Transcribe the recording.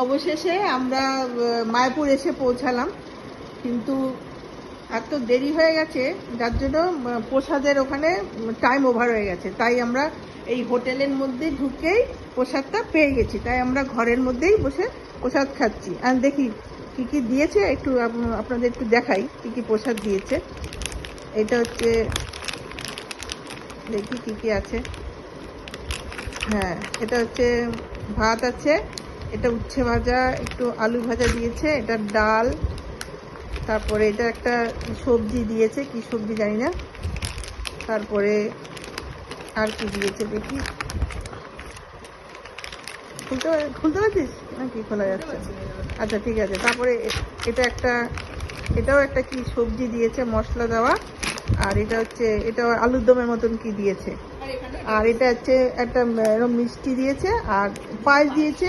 অবশেষে আমরা মায়াপুর এসে পৌঁছালাম, কিন্তু এত দেরি হয়ে গেছে যার জন্য প্রসাদের ওখানে টাইম ওভার হয়ে গেছে। তাই আমরা এই হোটেলের মধ্যে ঢুকেই প্রসাদটা পেয়ে গেছি, তাই আমরা ঘরের মধ্যেই বসে প্রসাদ খাচ্ছি। আর দেখি কি কি দিয়েছে, একটু আপনাদের একটু দেখাই কি কি প্রসাদ দিয়েছে। এটা হচ্ছে, দেখি কি কি আছে। হ্যাঁ, এটা হচ্ছে ভাত আছে, এটা উচ্ছে ভাজা, একটু আলু ভাজা দিয়েছে, এটা ডাল, তারপরে এটা একটা সবজি দিয়েছে, কি সবজি জানি না। তারপরে আর কি দিয়েছে দেখি, খুলতে পারছিস নাকি? খোলা যাচ্ছে, আচ্ছা ঠিক আছে। তারপরে এটাও একটা কি সবজি দিয়েছে মশলা দেওয়া, আর এটা হচ্ছে এটা আলুর দমের মতন কি দিয়েছে, আর এটা হচ্ছে একটা এরকম মিষ্টি দিয়েছে, আর পায়েস দিয়েছে।